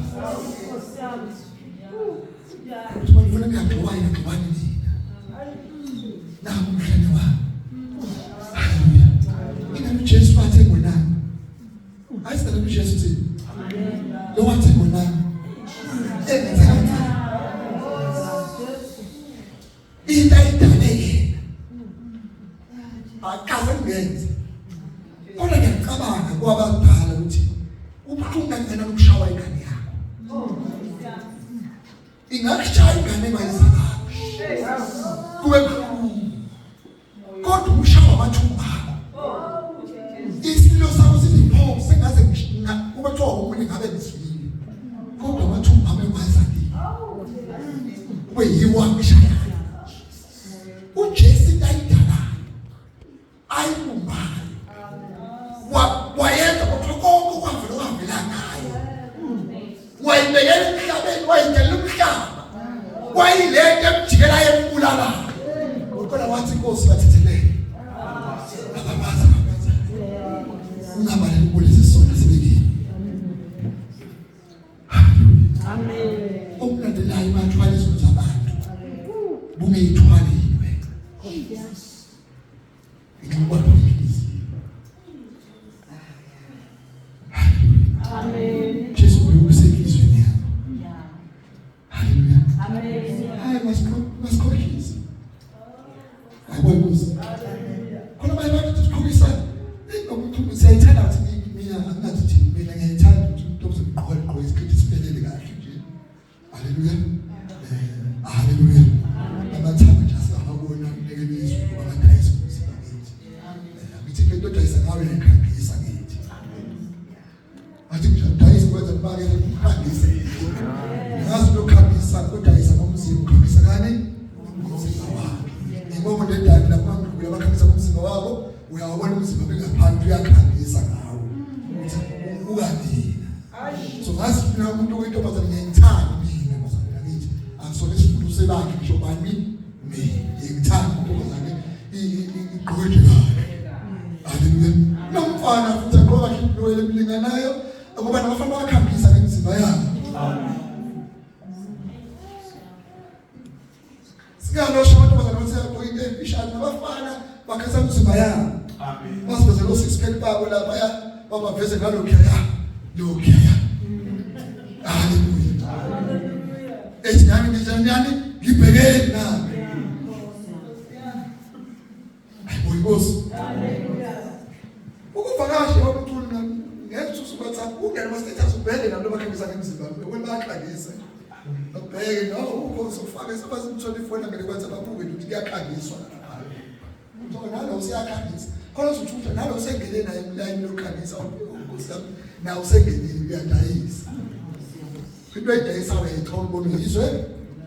Ufuna ngiyaqhubana ngixabane nina. Namu mhlane wami. Haleluya. Ina uJesu bathe ngonami. Ayisana uJesu thini? Amen. Lo wathi ngonami. Into ayidale yena. Akaze ngenze. Kodwa ngiyacabanga kwabadala ukuthi ubuhlungu kancane ukushawa ingane yakho. Ingakushaya ingane mayizala. Kube buhlungu. Kodwa ushawa amathumba akho. Isilo sakho silipho sengaze kuba kuthiwa umuntu ngabe biswile. Kodwa amathumba amewazali. Kube yiwa ngishaya. uJesu ayidala ayibumbayo wayenza konke kwavela kwavela ngayo wayibekela emhlabeni wayidela umhlaba wayilento emjikela yembulala kodwa wathi Nkosi bathethelele ababaza ungabaleka ukulisa sona sibekile. Amen. Okulandelayo bathwala izinto zabantu bungeyithwali Amen. Jesu uyukusekizweni yakho. Haleluya. Amen. Hayi masikhokhisa. Ayibonisa. Khona bayabantu tukhulisa. Ngokuthi siyayithanda ukuthi mina angathi mina ngiyayithanda ukuthi umuntu ozoqhwala isikhathi siphelele kahle nje. Haleluya. Haleluya. Abathanda nje asababona kulekele izwi ngoba badayisa umzimba wethu. Ngithi into edayisa ngawe yakhangisa ngithi. Athi ngiyadayisa kwenza imali ukukhangisa. Ngazi lokukhangisa kodayisa ngomzimba ukhangisa ngani? Ngomzimba wakho. Ngoba ndedani lapha uyabakhangisa ngomzimba wakho uyawubona umzimba bengaphansi uyakhangisa ngawo. Ukadina. So ngazi mina umuntu oyintombazane ngiyayithanda mina ngizana ngithi akusona isifundo sebakhe ngisho bani mina ngiyithanda intombazane igqoje kahle. Haleluya. Nomfana futhi agqoka into emlinganayo ngoba nabafana bakhangisa ngemizimba yabo. Amen. Singalosha abantu bazalose into efishane nabafana bakhasa umzimba yabo. Amen. Basibaze lo six pack babo lapha ya babaveze ngalokho ya. Lokho ya. Haleluya. Haleluya. Esinami ngizanyani ngibhekene nami. Ayibongosi. Haleluya. Ukuvakasha kwabuthulu nami ngezithuso bathi ungene ma-status ubheke nabo bakhangisa ngemizimba wena bayakhangisa. Ubheke no ukho sofaka sebazi umthole ifoni ngeke kwenza babuke ukuthi kuyakhangiswa lapha. Nalo usiyakhangisa. Khona usuthutha nalo usengene naye emlayini lokukhangisa uNkosami na usengenile uyadayisa. Into edayisa wethu umbona izwe?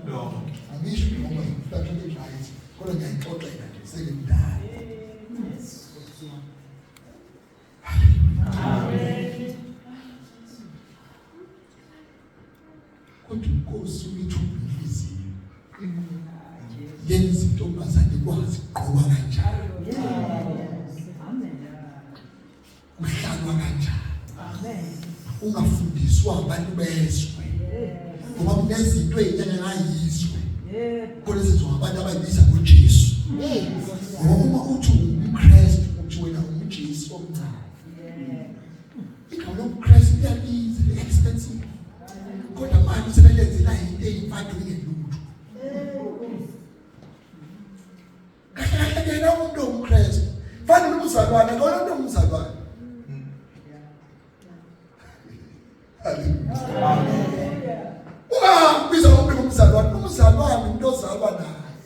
No. Angisho ngoba mhlawumbe idayisa. kodwa ngiyayixoxela nje sekudala. Amen. Kodwa Nkosi uyithumba inhliziyo. Yenza intombazane ikwazi ukugqoka kanjani. Kuhlalwa kanjani. Ungafundiswa abantu bezwe. Ngoba kunezinto ezingayizwe. Kodwa izinto abantu abayibiza ngoJesu. Ngoba uthi uMkristu uthi wena uJesu omncane. Igama loMkristu liyabiza, expensive. Kodwa manje sebelenzela into eyimfaqile ngelutho. Kahle yena umuntu omKristu. Fanele umzalwane, akona umuntu omzalwane. Hallelujah. Amen. Biza umuntu omzalwane, umzalwane into ozalwa naye.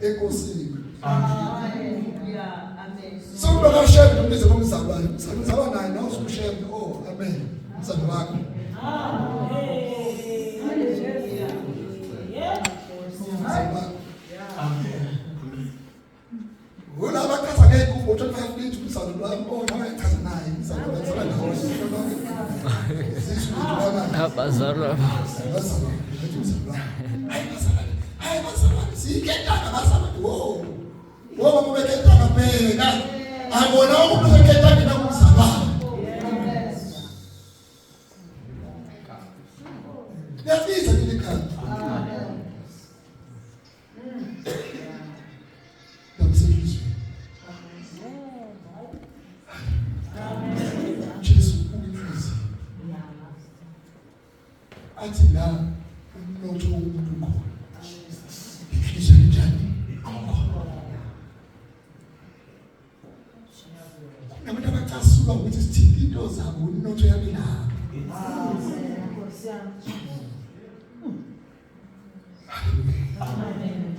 Enkosini. Hallelujah. Amen. Sonke akashebe umbiza omzalwane. Umzalwane naye nawe usushebe. Oh, amen. Umzalwane wakho. Wala abakaza ngeke uthi mfafilithi umzalwane wami nawe echaza naye umzalwane wenzela nawe Abazalwa. Hayi bazalwane siketana bazalwane wo babeketana phela abona umuntu beketana nakumzalwane yafiza nilikhaya athi la umnotho womuntu khona inhliziyo njani nabantu abacasuka ukuthi sithini into zabo umnotho yabe la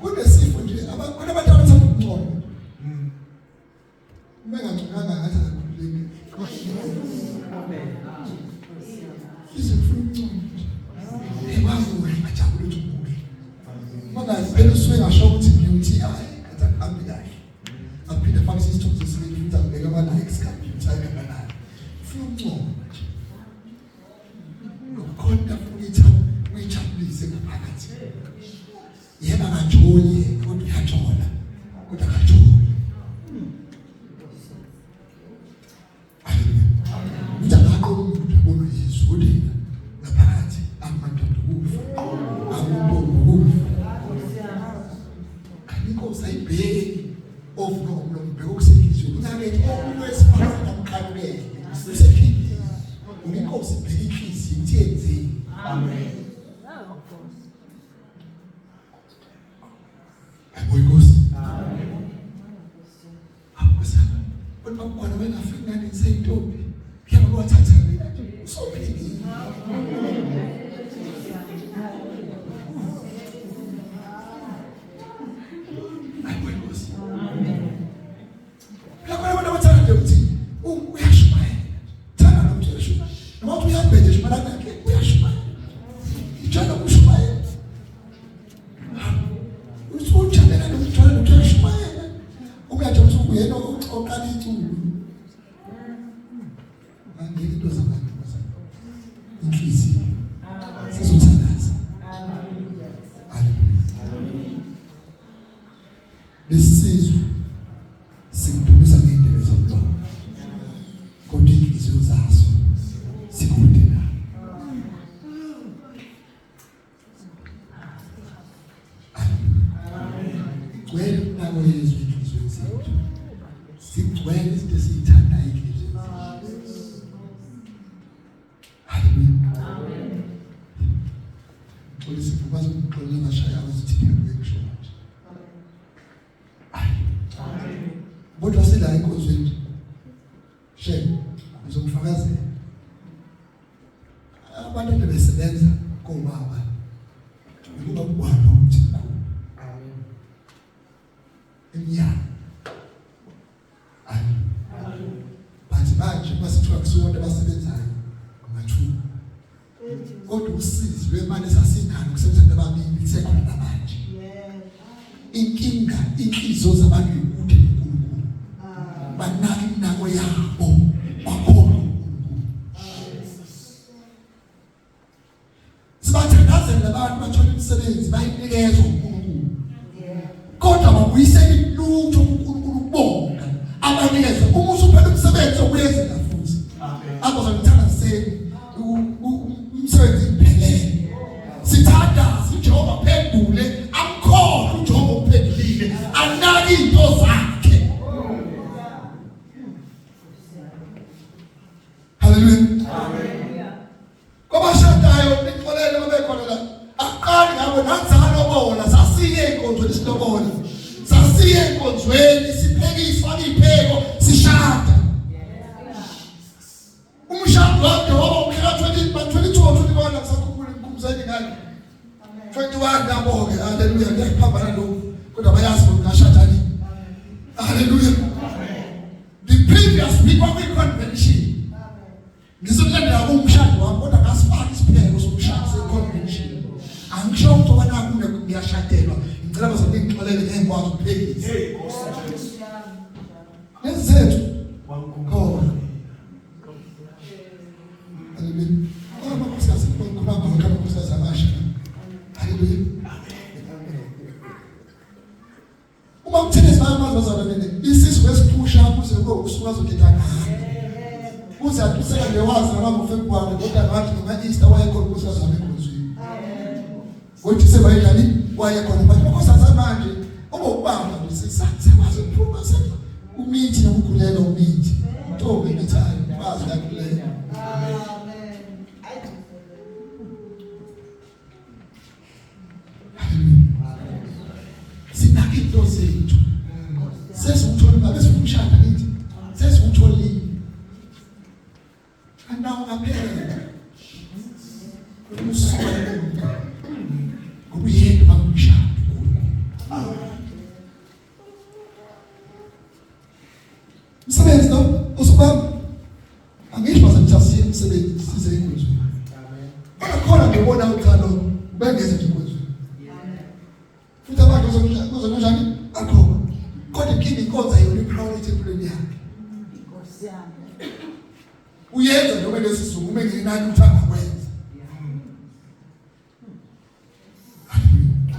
kunesifo nje abantu abathanda ukungcola bengangcokanga ngathi akukhuleke Phela usuke ngasho ukuthi beauty akahambi kahle. Aphinde afake isithombe sesibili futhi abeka ama likes ka beauty akanani. Ufuna ukungcola nje. Ukhona uyijabulise ngaphakathi. Yena akajoli kodwa uyajola. Kodwa akajoli. Ngiyaqala ukubona Yesu udina ngaphakathi amadoda ukufa. Sayibheki ovula umbheko kusekhizwe kungakethi umuntu wesifazana amkhalele usekhizwe uNkosi ibheka inhliziyo ithi yenzeni. Amen. Ayibonkosi. Amen. Akusana kodwa ukona wena afika ngani seyintombi kuyaba kwathatha mina usophini. Lesizwe singidumisa ngendebe zomlomo kodwa inhliziyo zaso sikude na. Gwele nawo Yesu inhliziyo zethu sigcwele izinto esizithandayo inhliziyo zethu. Hallelujah. Amen. Polisi kubaza ukuxolela ngashaya uzithini bekusho manje. Bodwa sila inkonzweni. Shame, ngizomfakazela. Abantu besebenza kobaba. Ukuba ubaba uthi mkhulu. Amen. Emnyama. Amen. Bathi manje masithiwa kusonto abasebenzayo amathuba. Kodwa usizi lwemali sasinalo kusebenza nababili lisekhona manje. inkinga inhliziyo zabantu ukuthi uNkulunkulu banaka inako yabo bakholwa uNkulunkulu. Sibathandazela abantu bathola imisebenzi bayinikezwe uNkulunkulu. Kodwa babuyisela ilutho uNkulunkulu kubonga abanikeze uma usuphela umsebenzi okuyenzela futhi. Abazongithanda seni umsebenzi uphelele. Sithandaza uJehova phendule amkholwa uJehova uphendulile anaki into zakhe. Hallelujah. Kwabashadayo nixolele babekhona la aqali ngabo nanzalo bona sasiye enkonzweni silobona sasiye enkonzweni siphekiswa ipheko sishada. Umshado waJehova ukhela 22 kusakhuphula inkumzeni ngani 21 yabo ke. Hallelujah. Ngiyaphambana lokho kodwa bayazi ngashadani. Hallelujah. The previous week of the convention ngizolandela umshado wami kodwa ngasifaka isipheko somshado se-convention. Angisho ukuthi wena ngiyashadelwa ngicela bazame ngixolele engikwazi ukuphekisa. Hey, Nkosi Jesu. Nezethu Wankunkola. hallelujah. Amakhosikazi bakhuluma ngamakhosikazi amasha. Hallelujah. Uma kuthini bayamazwa nene isizwe esiphusha kuze kube usuku azokhetha ngayo. Kuze atuseka lewazi noma February kodwa ngathi ngama Easter wayekhona ukusikazi abekhonzweni. Ukuthi sebayidlali wayekhona bathi bakhosaza manje obokubamba sisakwazi ukuphuma umithi nokugulela umithi. Ntombi ngithayo bazi lakulela. Sinake into zethu. Sesithola ngabe sifumshaka lithi. Sesitholile. Anawo ngaphela. Umuswele. Kubuyeni bamshaka. Msebenzi lo usubamba. Angisho basemthasiye umsebenzi size ingozi. Akhona ngibona ukhalo bengeze nje ingozi. Futhi abantu uzonjani akho. Kodwa ikini inkonzo yona ipriority empilweni yakhe. Inkosi yami. Uyenza noma lesizungu uma nginani uthanda kwenza.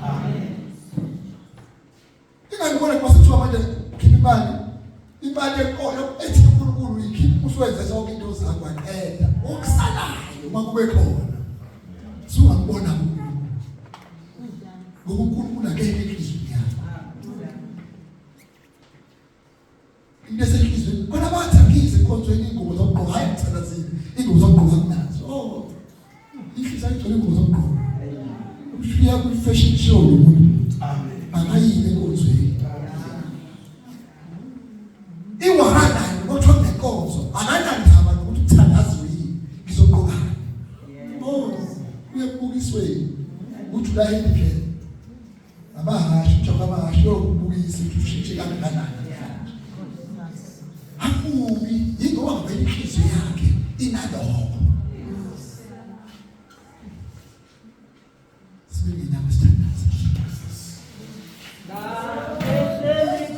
Amen. Ingangibona kwasithiwa manje khipha imali enkolo ethi uNkulunkulu ikhipha uswenza zonke into zakho aqeda. Okusalayo uma kube khona. Sungakubona uNkulunkulu. Ngoba uNkulunkulu akekho enhlizweni yakho. Indesenhlizweni kona bathi akize inkonzweni ingubo zokugqoka hayi ngicela ingubo zokugqoka kunazo. Inhliziyo ayigcwele ingubo zokugqoka. Ufika ku fashion show umuntu. Amen. Akayile enkonzweni. Iwahana ngotho nenkonzo akanandaba ukuthi uthandazwe yini ngizogqoka. Uyabukiswe ukuthi la yini abahashi njengoba abahashi ukubukisa ukuthi ushintshe kangakanani. Akubi ingoba ngabe inhliziyo yakhe inaloko. Sibili nabo standards. Hey,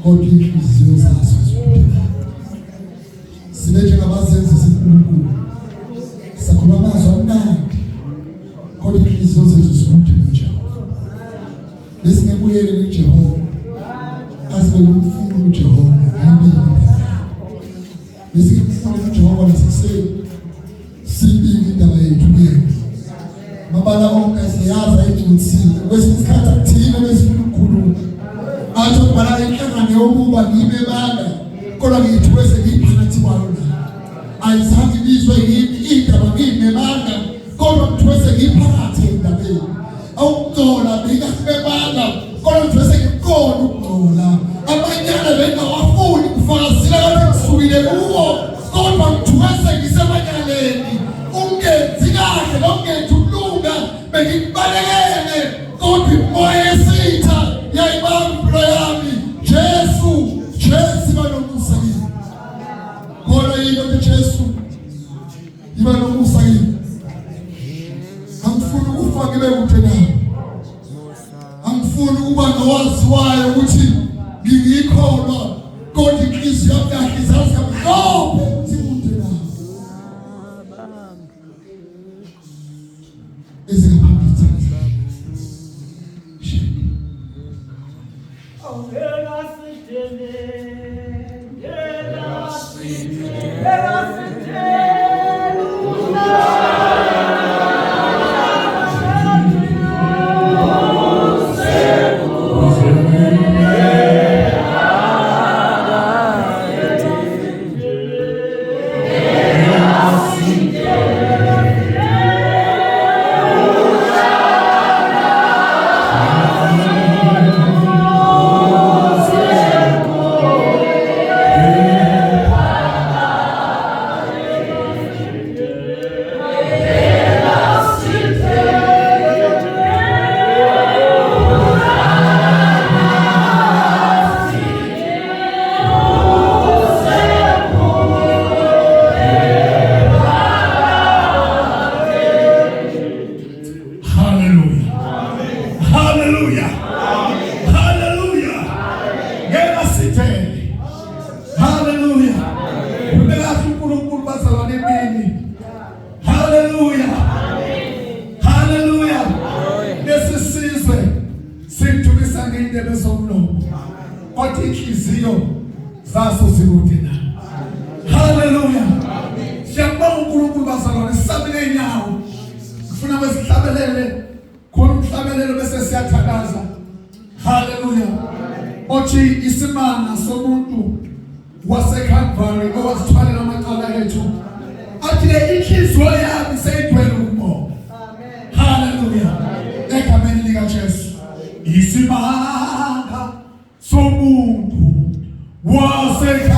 kodwa inhliziyo zaso zibudelayo. Sibe njengabazenzi zikaNkulunkulu, sakhuluma amazwi amnandi, kodwa inhliziyo zethu zibudelayo kuJehova. Lesingekuyele kuJehova, asibe ngumfundo kuJehova, lesingekufuna kuJehova nasekuseni, sibike indaba yethu kuyena. Mabala onke siyaza ejutsini, kwesinye isikhathi akuthina besifuna ukukhuluma. Athi ukubhala inhlangano yokuba ngibe banga, kodwa ngithi bese ngiphakathi kwayo la. Ayizange ibizwe yimi indaba ngiyimebanga, kodwa ngithi bese ngiphakathi endabeni. Awukucola bengakubebanga, kodwa ngithi bese ngikona ukucola. Abanyana bengawafuni kufakazela kodwa ngisukile kuwo, kodwa ngithi bese ngisemanyaleni. Ungenzi kahle nongenzi ukulunga, bengikubalekele, kodwa imoya yesitha yayibamba impilo yami. Jesu banomusa yini. Kodwa yini Jesu iba nomusa yini. Angifuni ukufa ngibe kude nawe. Angifuni ukuba nowaziwayo ukuthi ngiyikholwa, kodwa inhliziyo yami yakhe izazi kamhlophe ukuthi kude nawe. Isimanga somuntu waseKalvari owasithwalela amacala ethu, athi le inhliziyo yami seyigcwele umoya. Haleluya. Egameni likaJesu. Isimanga somuntu waseKalvari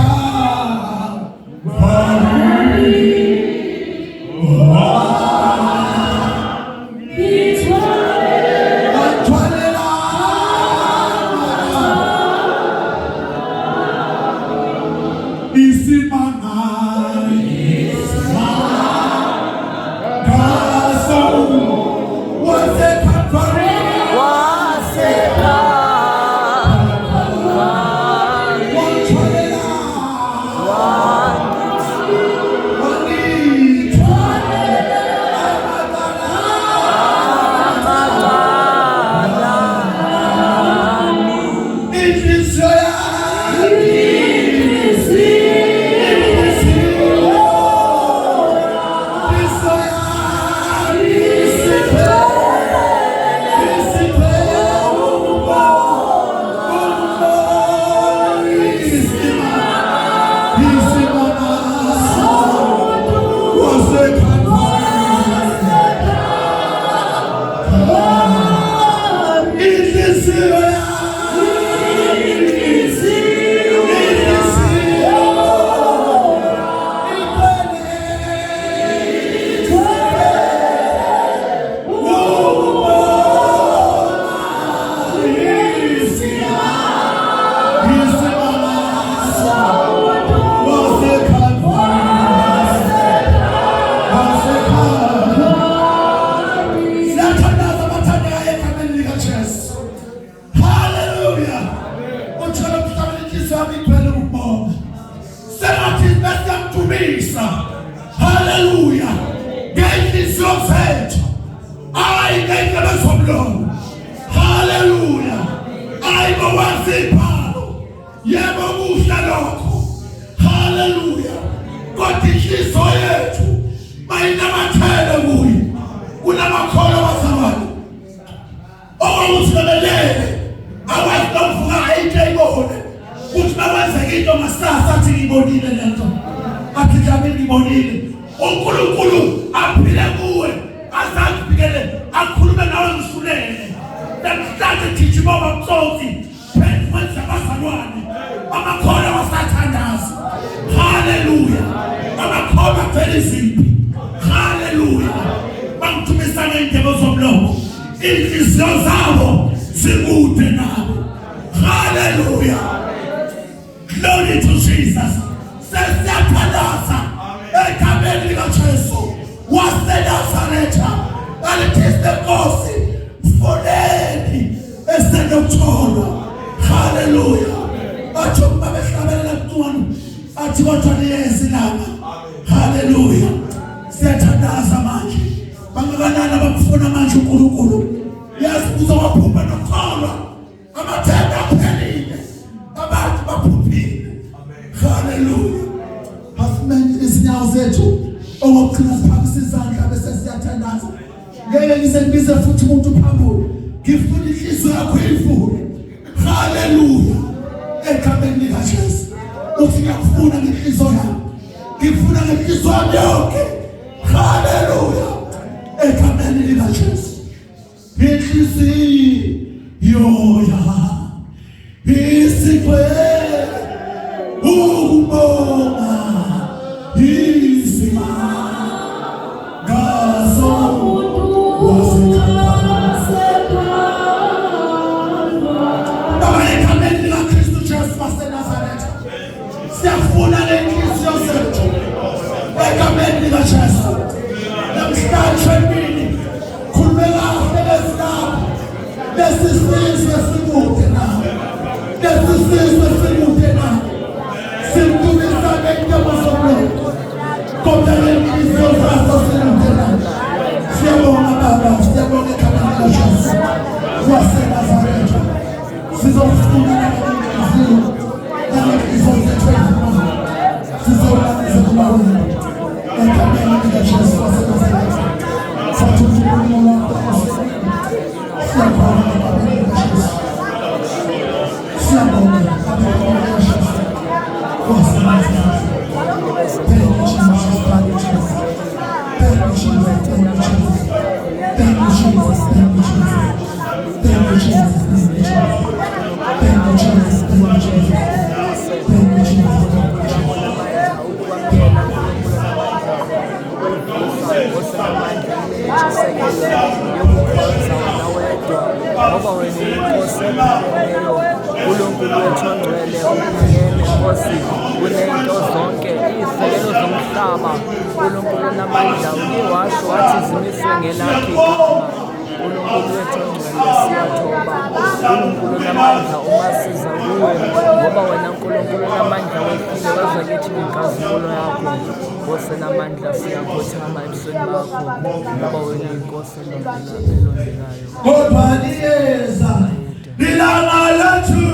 God. siyakuthumisa haleluya ngenhliziyo zethu ayi ngendlebe zomlomo haleluya ayi bowaziphawu yebo kuhle lokho haleluya kodwa inhliziyo yethu mayinamathele kuyo kunamakhono wasabani okusibelele awayivuka ayitayibone kuthi bawenza into masasa athi ngibonile lento athi mhlawumbe ngibonile uNkulunkulu aphile kuwe azakubikele akhulume nawe ngisulele namhlanje thithi baba mtsotsi phezwenza abazalwane amakhono wasathandaza haleluya amakhono avela iziphi haleluya bangithumisa ngendebe zomlomo inhliziyo zabo zikude nabo haleluya glory to Jesus sesiyathandaza egameni likaJesu waseNazaretha alithiste Nkosi mfoneni esenokutholwa haleluya athi ukuba behlabelela kuqono athi kodwa niyezi laba haleluya siyathandaza manje bangakanani abakufuna manje uNkulunkulu yazi uzowaphupha nokukholwa amathemba aphelile abantu baphuphile haleluya asimente izinyawo zethu okugcina siphakisa izandla bese siyathandaza ngeke ngisenbize futhi umuntu phambili ngifuna inhliziyo yakho ivule haleluya egameni likaJesu uthi ngiyafuna ngenhliziyo yami ngifuna ngenhliziyo yami yonke haleluya egameni likaJesu inhliziyo yami isigwele ukubonga izima ngazo egameni likaKristu Jesu waseNazaretha siyafuna lenhliziyo zethu egameni likaJesu namhlanje emini khulumela kahle lesizwe sikude nawe lesizwe sikude nawe simtumisa ngendebe zomlomo kodwa lenhliziyo zaso sikude nawe siyabonga baba siyabonga egameni likaJesu waseNazaretha sizofuna ngenhliziyo nangenhliziyo zethu sizolaniza kuba wena egameni likaJesu waseNazaretha sathuthuka ngoba wena inkosi epheleleyo uNkulunkulu wethu ongcwele uphakeme Nkosi kunento zonke izekelo zomhlaba uNkulunkulu namandla uyiwasho wathi zimiswe ngelakhe igama uNkulunkulu wethu ongcwele siyathoba uNkulunkulu namandla uma siza kuwe ngoba wena uNkulunkulu namandla wephile weza kithi ngenkazimulo yakho Nkosi namandla siyakhothama ebusweni bakho ngoba wena inkosi elondekayo kodwa liyeza lilanga lethu